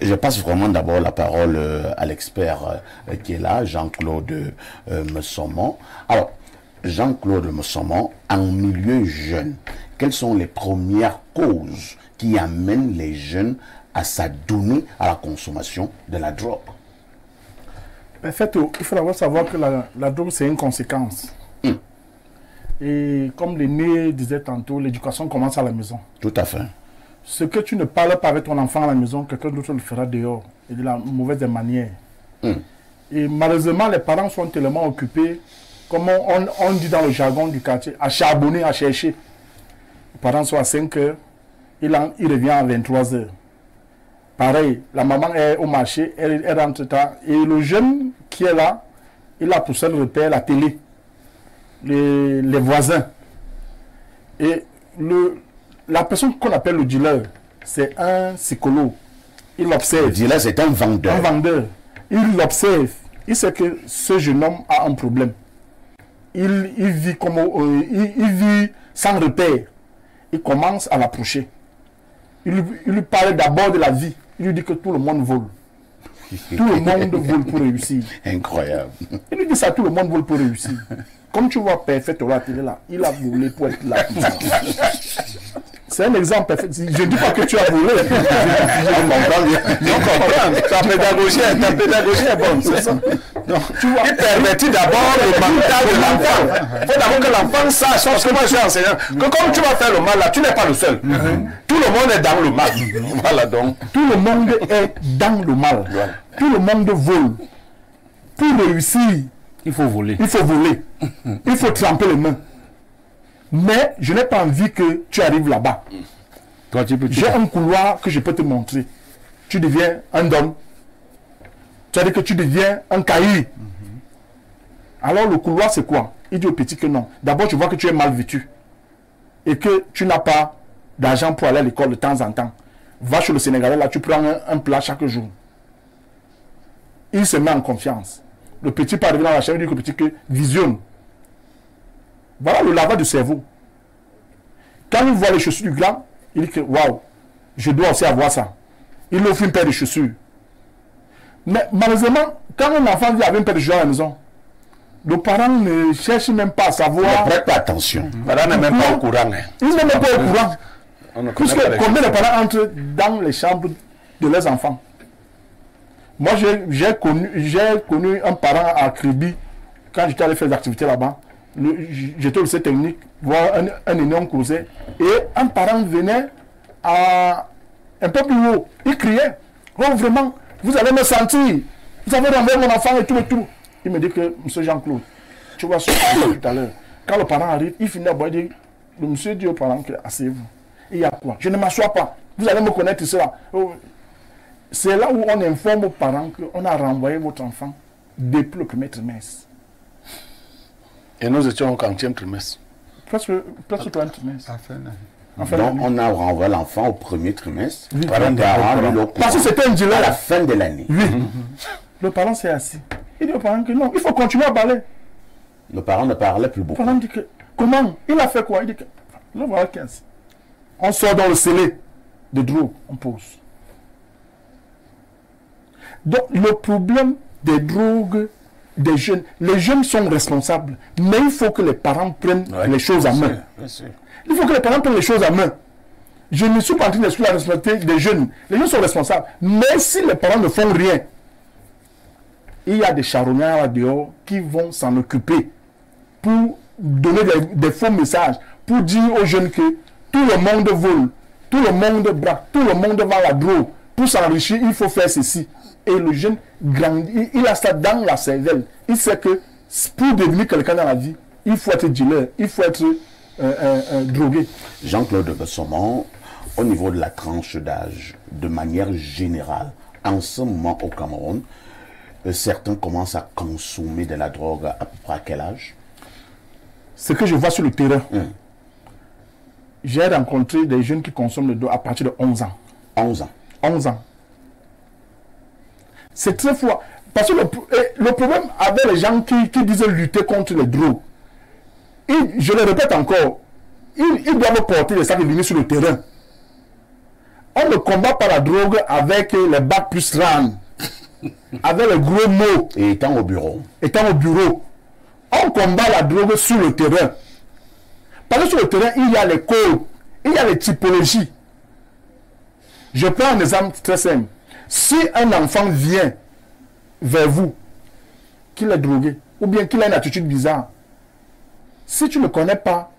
Je passe vraiment d'abord la parole à l'expert qui est là, Jean-Claude Messomon. Alors, Jean-Claude Messomon, en milieu jeune, quelles sont les premières causes qui amènent les jeunes à s'adonner à la consommation de la drogue? En fait, il faut d'abord savoir que la drogue, c'est une conséquence. Et comme l'aîné disait tantôt, l'éducation commence à la maison. Tout à fait. Ce que tu ne parles pas avec ton enfant à la maison, quelqu'un d'autre le fera dehors, et de la mauvaise manière. Et malheureusement, les parents sont tellement occupés, comme on dit dans le jargon du quartier, à charbonner, à chercher. Les parents sont à 5 heures, il revient à 23 heures. Pareil, la maman est au marché, elle rentre tard. Et le jeune qui est là, il a pour seul repère la télé, les voisins. Et la personne qu'on appelle le dealer, c'est un psychologue. Il observe. Le dealer, c'est un vendeur. Un vendeur. Il l'observe. Il sait que ce jeune homme a un problème. Il vit sans repère. Il commence à l'approcher. Il lui parle d'abord de la vie. Il lui dit que tout le monde vole. Tout le monde vole pour réussir. Incroyable. Il lui dit ça, tout le monde vole pour réussir. Comme tu vois Perfect la télé là, il a volé pour être là. C'est un exemple parfait. Je ne dis pas que tu as volé. Je comprends. Ta pédagogie est bonne, c'est ça. Tu vois, il pervertit d'abord le mental de l'enfant. Il faut d'abord que l'enfant sache, parce que moi je suis enseignant, que comme tu vas faire le mal là, tu n'es pas le seul. Tout le monde est dans le mal. Voilà donc. Tout le monde est dans le mal. Tout le monde vole. Pour réussir, il faut voler. Il faut voler. Il faut tremper les mains. Mais je n'ai pas envie que tu arrives là-bas. J'ai un couloir que je peux te montrer. Tu deviens un don. C'est-à-dire que tu deviens un cahier. Alors le couloir c'est quoi? Il dit au petit que non. D'abord tu vois que tu es mal vêtu. Et que tu n'as pas d'argent pour aller à l'école de temps en temps. Va chez le Sénégalais là, tu prends un plat chaque jour. Il se met en confiance. Le petit peut arriver dans la chambre, il dit que le petit que visionne. Voilà le lavage du cerveau. Quand il voit les chaussures du grand, il dit que waouh, je dois aussi avoir ça. Il offre une paire de chaussures. Mais malheureusement, quand un enfant vient avec une paire de chaussures à la maison, le parent ne cherche même pas à savoir. Ne prête pas attention. Le parent n'est même pas au courant. Il n'est même pas au courant. Puisque combien de parents entrent dans les chambres de leurs enfants? Moi, j'ai connu un parent à Kribi quand j'étais allé faire des activités là-bas. J'étais au lycée technique, voir un aîné, on causait, et un parent venait à un peu plus haut. Il criait, oh vraiment, vous allez me sentir, vous avez renvoyé mon enfant et tout et tout. Il me dit que, monsieur Jean-Claude, tu vois ce que tout à l'heure, quand le parent arrive, il finit à boire, il dit, le monsieur dit au parent, asseyez-vous. Il y a quoi? Je ne m'assois pas, vous allez me connaître cela. C'est là où on informe aux parents qu'on a renvoyé votre enfant depuis le premier trimestre. Et nous étions au 40e trimestre. Presque le premier trimestre. Donc on a renvoyé l'enfant au premier trimestre. Oui. Parce que c'était un dealer à la fin de l'année. Oui. Le parent s'est assis. Il dit au parent que non, il faut continuer à parler. Le parent ne parlait plus beaucoup. Le parent dit que, comment? Il a fait quoi? Il dit que, là voilà 15. On sort dans le scellé de drogue, on pose. Donc le problème des drogues, des jeunes, les jeunes sont responsables, mais il faut que les parents prennent les choses en main. Il faut que les parents prennent les choses en main. Je ne suis pas en train d'exclure la responsabilité des jeunes. Les jeunes sont responsables. Mais si les parents ne font rien, il y a des charognards là dehors qui vont s'en occuper pour donner des faux messages, pour dire aux jeunes que tout le monde vole, tout le monde braque, tout le monde vend la drogue. Pour s'enrichir, il faut faire ceci. Et le jeune grandit, il a ça dans la cervelle. Il sait que pour devenir quelqu'un dans la vie, il faut être dealer, il faut être drogué. Jean-Claude Messomon, au niveau de la tranche d'âge, de manière générale, en ce moment au Cameroun, certains commencent à consommer de la drogue à peu près à quel âge? Ce que je vois sur le terrain, j'ai rencontré des jeunes qui consomment le drogue à partir de 11 ans. 11 ans. 11 ans. C'est très fort. Parce que le problème avec les gens qui disent lutter contre les drogues, je le répète encore, ils doivent porter les sacs de lumière sur le terrain. On ne combat pas la drogue avec les bacs plus RAN, avec les gros mots. Et étant au bureau. Étant au bureau. On combat la drogue sur le terrain. Parce que sur le terrain, il y a les codes, il y a les typologies. Je prends un exemple très simple. Si un enfant vient vers vous, qu'il est drogué, ou bien qu'il a une attitude bizarre, si tu ne connais pas,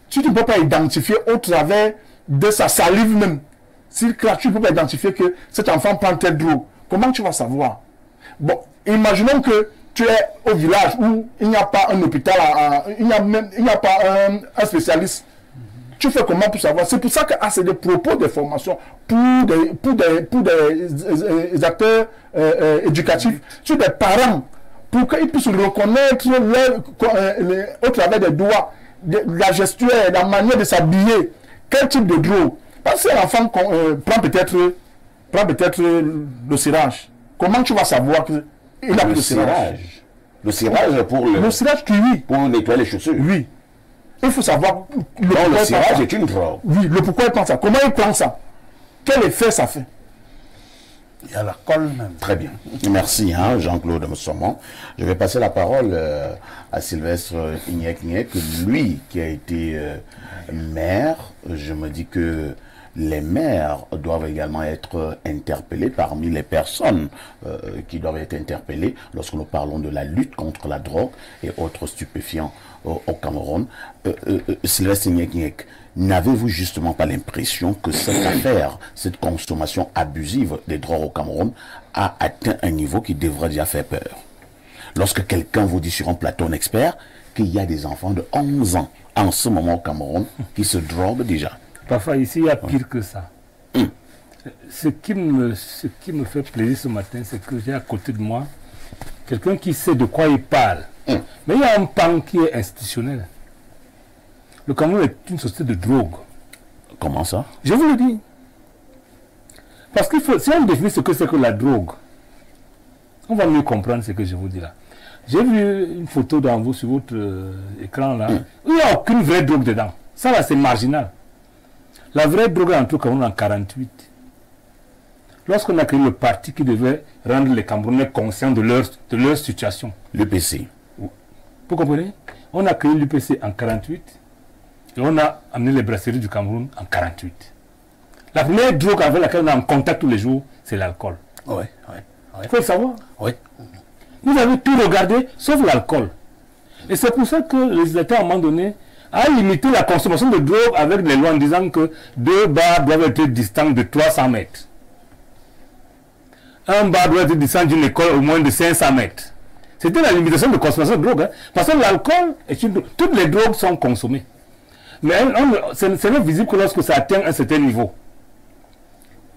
si tu ne peux pas identifier au travers de sa salive même, s'il crache, tu ne peux pas identifier que cet enfant prend telle drogue, comment tu vas savoir? Bon, imaginons que tu es au village où il n'y a pas un hôpital, il n'y a pas un spécialiste. Tu fais comment pour savoir? C'est pour ça que c'est des propos de formation pour des acteurs éducatifs, sur des parents, pour qu'ils puissent reconnaître au travers des doigts, la gestuelle, la manière de s'habiller, quel type de drogue. Parce que l'enfant prend peut-être le cirage. Comment tu vas savoir qu'il a pris le cirage? Le cirage pour le cirage qui, oui. Pour nettoyer les chaussures. Oui. Il faut savoir le cirage est une drogue. Oui, le pourquoi il prend ça. Comment il prend ça? Quel effet ça fait? Il y a l'alcool même. Très bien. Merci, hein, Jean-Claude Mossommon. Je vais passer la parole à Sylvestre Ignec, lui qui a été maire. Je me dis que les maires doivent également être interpellés parmi les personnes qui doivent être interpellées lorsque nous parlons de la lutte contre la drogue et autres stupéfiants au Cameroun. Sylvestre Ignec, n'avez-vous justement pas l'impression que cette affaire, cette consommation abusive des drogues au Cameroun a atteint un niveau qui devrait déjà faire peur? Lorsque quelqu'un vous dit sur un plateau, un expert, qu'il y a des enfants de 11 ans en ce moment au Cameroun qui se droguent déjà. Parfois ici, il y a pire que ça. Ce qui me fait plaisir ce matin, c'est que j'ai à côté de moi quelqu'un qui sait de quoi il parle. Mais il y a un pan qui est institutionnel. Le Cameroun est une société de drogue. Comment ça? Je vous le dis. Parce qu'il faut, si on définit ce que c'est que la drogue, on va mieux comprendre ce que je vous dis là. J'ai vu une photo d'en vous sur votre écran là. Il n'y a aucune vraie drogue dedans. Ça là, c'est marginal. La vraie drogue est entrée au Cameroun en 1948. Lorsqu'on a créé le parti qui devait rendre les Camerounais conscients de leur situation. L'UPC. Vous comprenez? On a créé l'UPC en 1948 et on a amené les brasseries du Cameroun en 1948. La première drogue avec laquelle on est en contact tous les jours, c'est l'alcool. Oui. Il faut le savoir. Oui. Vous avez tout regardé, sauf l'alcool. Et c'est pour ça que le législateur, à un moment donné, a limité la consommation de drogue avec les lois en disant que 2 bars doivent être distants de 300 mètres. Un bar doit être distant d'une école au moins de 500 mètres. C'était la limitation de consommation de drogue. Hein. Parce que l'alcool est une drogue. Toutes les drogues sont consommées. Mais ce n'est visible que lorsque ça atteint un certain niveau.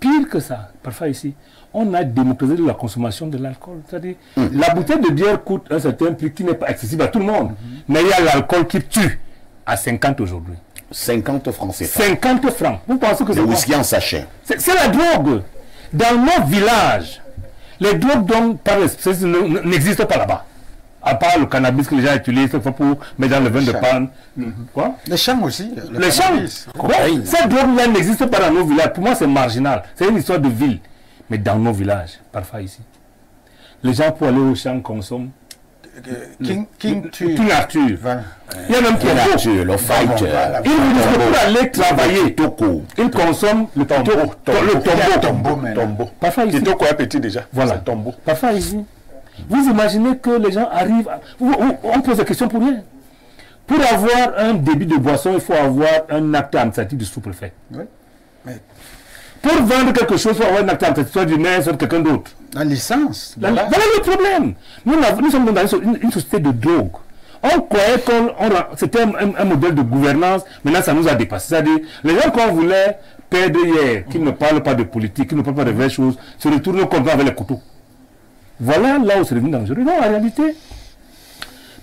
Pire que ça, parfois ici, on a démocratisé la consommation de l'alcool. C'est-à-dire, la bouteille de bière coûte un certain prix qui n'est pas accessible à tout le monde. Mais il y a l'alcool qui tue à 50 aujourd'hui. 50 francs, c'est ça. 50 francs. Vous pensez que c'est le whisky en sachet. C'est la drogue. Dans nos villages, les drogues dont par l'espèce n'existent pas là-bas. À part le cannabis que les gens utilisent pour mettre dans le vin de panne. Quoi? Les champs aussi. Les champs. Cette drogue-là n'existe pas dans nos villages. Pour moi, c'est marginal. C'est une histoire de ville. Mais dans nos villages, parfois ici, les gens pour aller au champ consomment King Arthur. Voilà. Il y a même King Arthur, le fighter. Ils vous disent que pour aller travailler, ils consomment le tombeau. Parfois ici. Kitoko est petit déjà. Voilà. Tombeau. Parfois ici. Vous imaginez que les gens arrivent. On pose la question pour rien. Pour avoir un débit de boisson, il faut avoir un acte administratif du sous-préfet. Oui. Mais... Pour vendre quelque chose, il faut avoir un acte administratif, soit du maire, soit de quelqu'un d'autre. La licence. Voilà le problème. Nous sommes dans une société de drogue. On croyait que c'était un modèle de gouvernance. Maintenant, ça nous a dépassé. C'est-à-dire, les gens qu'on voulait perdre hier, qui ne parlent pas de politique, qui ne parlent pas de vraies choses, se retournent contre avec les couteaux. Voilà là où c'est devenu dangereux. Non, en réalité,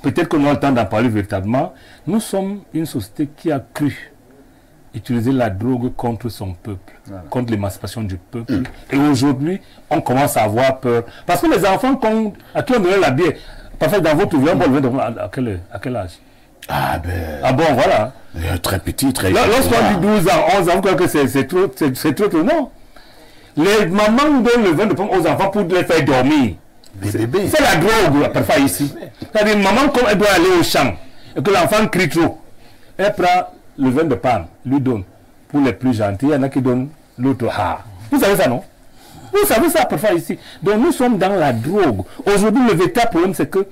peut-être qu'on a le temps d'en parler véritablement. Nous sommes une société qui a cru utiliser la drogue contre son peuple, contre l'émancipation du peuple. Et aujourd'hui, on commence à avoir peur. Parce que les enfants à qui on donnait la bière, parfois dans votre vie, à quel âge? Ah ben... Ah bon, voilà. Très petit, très... Lorsqu'on dit 12 ans, 11 ans, vous croyez que c'est trop, non. Les mamans donnent le vin de pomme aux enfants pour les faire dormir. C'est la drogue parfois ici. C'est-à-dire, maman, comme elle doit aller au champ et que l'enfant crie trop, elle prend le vin de pomme, lui donne. Pour les plus gentils, il y en a qui donnent l'autre. Ah. Vous savez ça, non? Vous savez ça parfois ici. Donc nous sommes dans la drogue. Aujourd'hui, le véritable problème, c'est que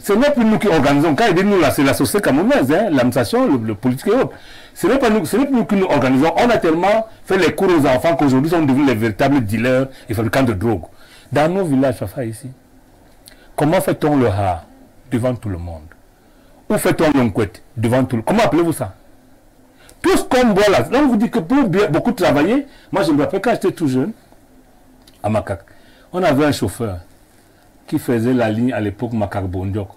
ce n'est plus nous qui organisons. Quand il dit nous, là, c'est la société camerounaise, hein, l'administration, le politique et autres. Ce n'est plus nous qui nous organisons. On a tellement fait les cours aux enfants qu'aujourd'hui, nous sommes devenus les véritables dealers et fabricants de drogue. Dans nos villages, parfois ici, comment fait-on le ha devant tout le monde? Où fait-on l'enquête devant tout le monde? Comment appelez-vous ça? Tout ce qu'on boit là, on vous dit que pour beaucoup travailler, moi je me rappelle quand j'étais tout jeune, à Makak, on avait un chauffeur qui faisait la ligne à l'époque Makak-Bondiok.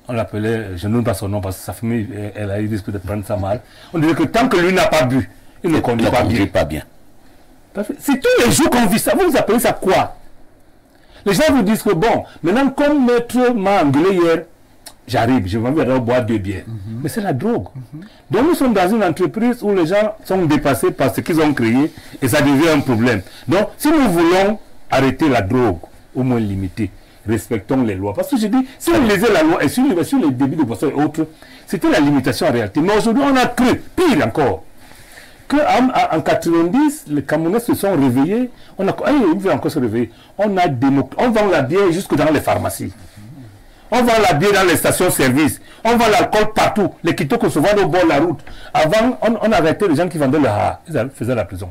On l'appelait, je ne donne pas son nom parce que sa famille, elle a eu l'esprit de prendre ça mal. On disait que tant que lui n'a pas bu, il ne conduit pas bien. C'est tous les jours qu'on vit ça. Vous appelez ça quoi? Les gens vous disent que bon, maintenant comme maître m'a engueulé hier, j'arrive, je vais venir boire 2 bières. Mais c'est la drogue. Donc nous sommes dans une entreprise où les gens sont dépassés par ce qu'ils ont créé et ça devient un problème. Donc si nous voulons arrêter la drogue, au moins limiter, respectons les lois. Parce que je dis, si on lisait la loi et sur les débits de boissons et autres, c'était la limitation en réalité. Mais aujourd'hui, on a cru, pire encore, qu'en 90, les Camerounais se sont réveillés. Ils veulent encore se réveiller. On vend la bière jusque dans les pharmacies. On vend la bière dans les stations-service. On vend l'alcool partout. Les quittocos se vendent au bord de la route. Avant, on arrêtait les gens qui vendaient le ha. Ils faisaient la prison.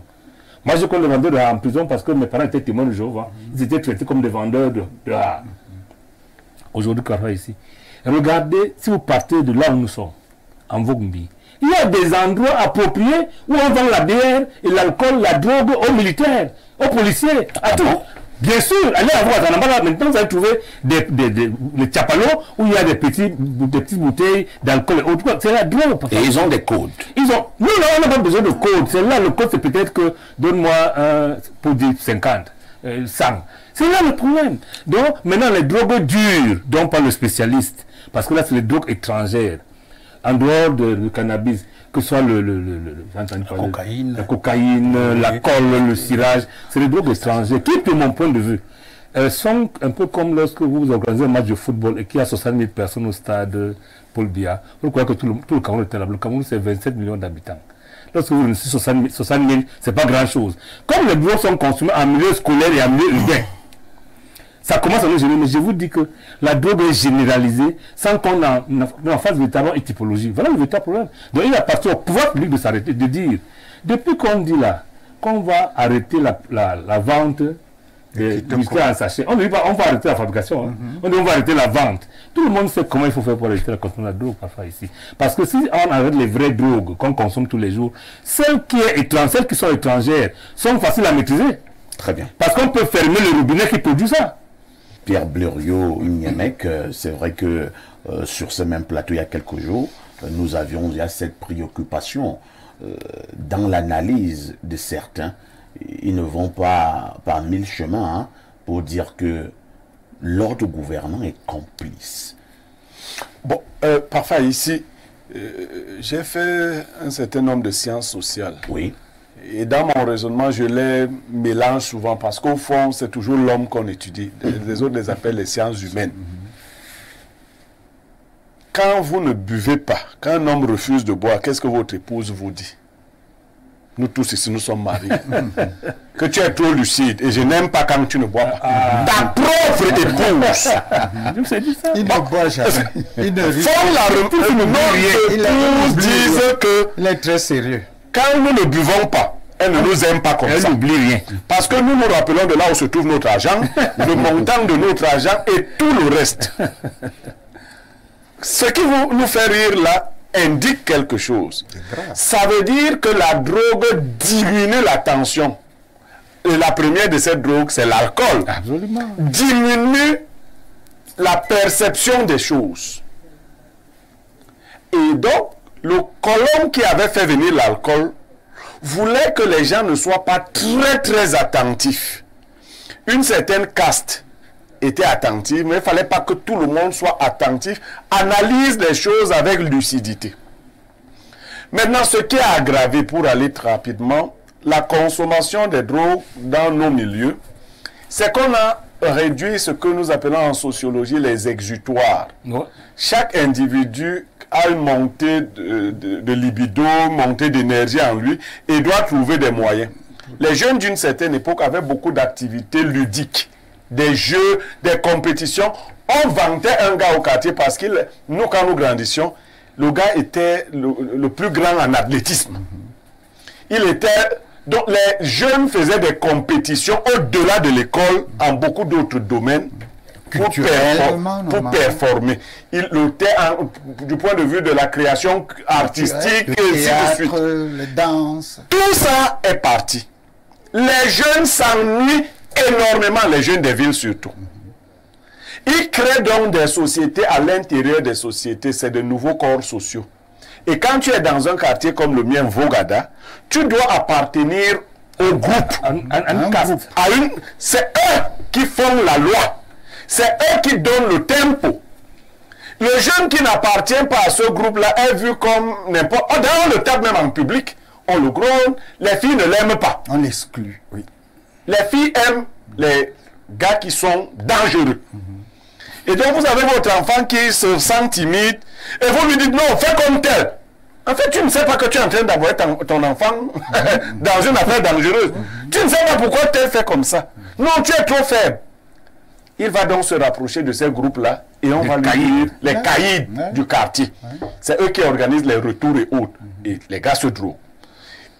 Moi, je connais les vendeurs de ha en prison parce que mes parents étaient témoins de Jéhovah. Ils étaient traités comme des vendeurs de ha. Aujourd'hui, quoi ici? Regardez, si vous partez de là où nous sommes, en Vogumbi, il y a des endroits appropriés où on vend la bière et l'alcool, la drogue aux militaires, aux policiers, à tout. Bien sûr, allez à voir, maintenant vous allez trouver les tchapalos où il y a des petites bouteilles d'alcool et autres. C'est la drogue. Et ils ont des codes. Non, on n'a pas besoin de code. C'est là, le code, c'est peut-être que donne-moi pour dire 50, 100. C'est là le problème. Donc, maintenant, les drogues dures dont parle le spécialiste, parce que là, c'est les drogues étrangères, en dehors du cannabis, que ce soit la cocaïne, l'alcool, le cirage, c'est les drogues étrangères, qui, de mon point de vue, sont un peu comme lorsque vous organisez un match de football et qu'il y a 60 000 personnes au stade Paul Biya. Vous croyez que tout le Cameroun est là. Le Cameroun, c'est 27 millions d'habitants. Lorsque vous avez 60 000, c'est pas grand-chose. Comme les drogues sont consommées en milieu scolaire et en milieu urbain, ça commence à nous gêner, mais je vous dis que la drogue est généralisée sans qu'on en fasse véritablement une typologie. Voilà le véritable problème. Donc il appartient au pouvoir public de s'arrêter, de dire, depuis qu'on dit là, qu'on va arrêter la vente des muscles en sachet, on ne dit pas on va arrêter la fabrication, hein. On dit on va arrêter la vente. Tout le monde sait comment il faut faire pour arrêter la consommation de la drogue parfois ici. Parce que si on arrête les vraies drogues qu'on consomme tous les jours, celles qui sont étrangères sont faciles à maîtriser. Très bien. Parce qu'on peut fermer le robinet qui produit ça. Pierre Blériot, Niamek, c'est vrai que sur ce même plateau, il y a quelques jours, nous avions cette préoccupation dans l'analyse de certains. Ils ne vont pas par 1000 chemins hein, pour dire que l'ordre gouvernant est complice. Bon, parfois ici, j'ai fait un certain nombre de sciences sociales. Oui. Et dans mon raisonnement, je les mélange souvent parce qu'au fond, c'est toujours l'homme qu'on étudie. Les autres les appellent les sciences humaines. Quand vous ne buvez pas, quand un homme refuse de boire, qu'est-ce que votre épouse vous dit? Nous tous ici, nous sommes mariés. Que tu es trop lucide et je n'aime pas quand tu ne bois pas. Ta propre épouse. Il ne boit jamais. Il ne rit. Ils disent que il est très sérieux. Quand nous ne buvons pas, elle ne nous aime pas comme ça. Elle n'oublie rien. Parce que nous nous rappelons de là où se trouve notre argent, le montant de notre argent et tout le reste. Ce qui nous fait rire là indique quelque chose. Ça veut dire que la drogue diminue la tension. Et la première de ces drogues, c'est l'alcool. Absolument. Diminue la perception des choses. Et donc, le colon qui avait fait venir l'alcool voulait que les gens ne soient pas très attentifs. Une certaine caste était attentive, mais il ne fallait pas que tout le monde soit attentif, analyse les choses avec lucidité. Maintenant, ce qui a aggravé, pour aller très rapidement, la consommation des drogues dans nos milieux, c'est qu'on a réduit ce que nous appelons en sociologie les exutoires. Ouais. Chaque individu a une montée de libido, montée d'énergie en lui et doit trouver des moyens. Les jeunes d'une certaine époque avaient beaucoup d'activités ludiques, des jeux, des compétitions. On vantait un gars au quartier parce que nous, quand nous grandissions, le gars était le plus grand en athlétisme. Il était... Donc les jeunes faisaient des compétitions au-delà de l'école en beaucoup d'autres domaines pour performer. Il était du point de vue de la création artistique, le théâtre, le danse. Tout ça est parti. Les jeunes s'ennuient énormément, les jeunes des villes surtout. Ils créent donc des sociétés à l'intérieur des sociétés, c'est de nouveaux corps sociaux. Et quand tu es dans un quartier comme le mien, Vogada, tu dois appartenir au groupe. C'est eux qui font la loi. C'est eux qui donnent le tempo. Le jeune qui n'appartient pas à ce groupe-là est vu comme n'importe... Oh, d'ailleurs, on le tape même en public. On le gronde. Les filles ne l'aiment pas. On l'exclut, oui. Les filles aiment les gars qui sont dangereux. Et donc, vous avez votre enfant qui se sent timide, et vous lui dites, non, fais comme tel. En fait, tu ne sais pas que tu es en train d'envoyer ton enfant dans une affaire dangereuse. Tu ne sais pas pourquoi tel fait comme ça. Non, tu es trop faible. Il va donc se rapprocher de ces groupes-là, et on va lui dire les caïds du quartier. C'est eux qui organisent les retours et autres. Et les gars se droguent.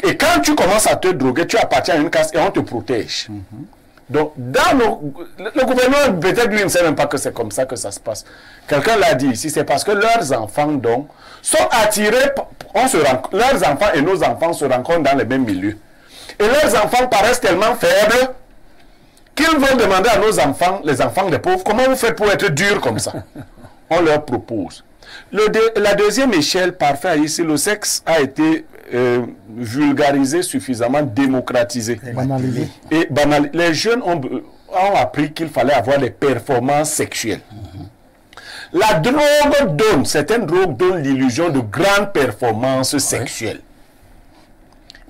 Et quand tu commences à te droguer, tu appartiens à une caste et on te protège. Donc, le gouvernement, peut-être lui, ne sait même pas que c'est comme ça que ça se passe. Quelqu'un l'a dit ici, c'est parce que leurs enfants, donc, sont attirés, leurs enfants et nos enfants se rencontrent dans les mêmes milieux. Et leurs enfants paraissent tellement faibles qu'ils vont demander à nos enfants, les enfants des pauvres, comment vous faites pour être durs comme ça? On leur propose. La deuxième échelle parfaite ici, le sexe a été vulgarisé, suffisamment démocratisé. Et les jeunes ont appris qu'il fallait avoir des performances sexuelles. La drogue donne, certaines drogues donnent l'illusion de grandes performances sexuelles.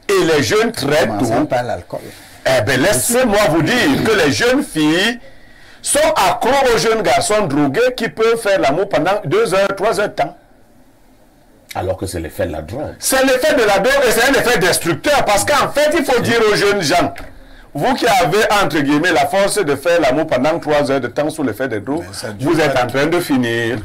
Et les jeunes très tôt... par l'alcool. Eh bien, laissez-moi vous dire que les jeunes filles sont accros aux jeunes garçons drogués qui peuvent faire l'amour pendant 2 heures, 3 heures de temps. Alors que c'est l'effet de la drogue. C'est l'effet de la drogue et c'est un effet destructeur parce qu'en fait, il faut dire aux jeunes gens, vous qui avez, entre guillemets, la force de faire l'amour pendant 3 heures de temps sous l'effet des drogues, vous êtes en train de finir.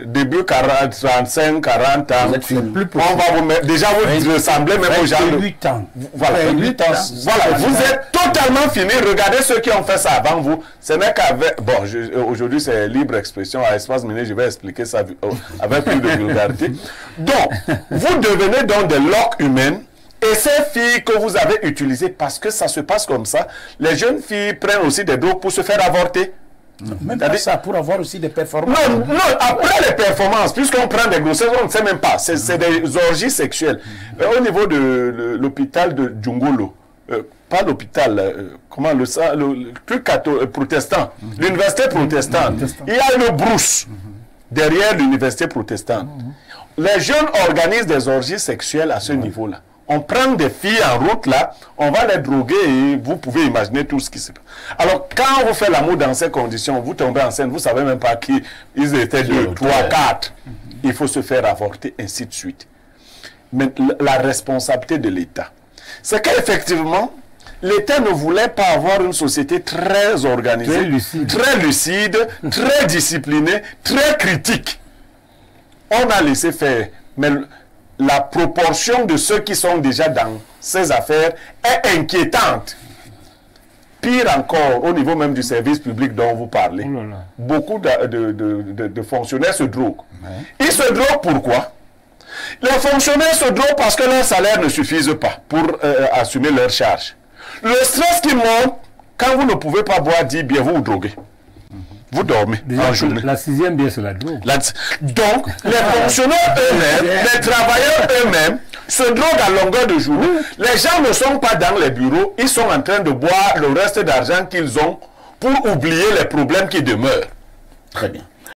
Début 40, 35, 40 ans, on va vous mettre, déjà vous ressemblez même aux gens de 8 ans. Voilà, 8 ans. Voilà, vous êtes totalement fini. Regardez ceux qui ont fait ça avant vous. Ce n'est qu'avec, bon, aujourd'hui c'est libre expression à Espace Minier, je vais expliquer ça avec plus de vulgarité. Donc, vous devenez donc des loques humaines. Et ces filles que vous avez utilisées, parce que ça se passe comme ça, les jeunes filles prennent aussi des drogues pour se faire avorter. Même pas ça, pour avoir aussi des performances. Non, après les performances, puisqu'on prend des grossesses, on ne sait même pas. C'est des orgies sexuelles. Au niveau de l'hôpital de Djungolo, pas l'hôpital, comment le truc protestant, l'université protestante, il y a une brousse derrière l'université protestante. Les jeunes organisent des orgies sexuelles à ce niveau-là. On prend des filles en route là, on va les droguer et vous pouvez imaginer tout ce qui se passe. Alors quand vous faites l'amour dans ces conditions, vous tombez enceinte, vous ne savez même pas qui ils étaient 2, 3, 4. Il faut se faire avorter, ainsi de suite. Mais la responsabilité de l'État, c'est qu'effectivement, l'État ne voulait pas avoir une société très organisée, très lucide, très disciplinée, très critique. On a laissé faire. Mais la proportion de ceux qui sont déjà dans ces affaires est inquiétante. Pire encore, au niveau même du service public dont vous parlez, beaucoup de fonctionnaires se droguent. Ils se droguent pourquoi? Les fonctionnaires se droguent parce que leur salaire ne suffise pas pour assumer leurs charges. Le stress qui monte, quand vous ne pouvez pas boire 10 bières, vous vous droguez. Vous dormez en journée. La 6e bière, c'est la drogue. Donc, les fonctionnaires eux-mêmes, les travailleurs eux-mêmes, se droguent à longueur de journée. Les gens ne sont pas dans les bureaux, ils sont en train de boire le reste d'argent qu'ils ont pour oublier les problèmes qui demeurent. Très bien.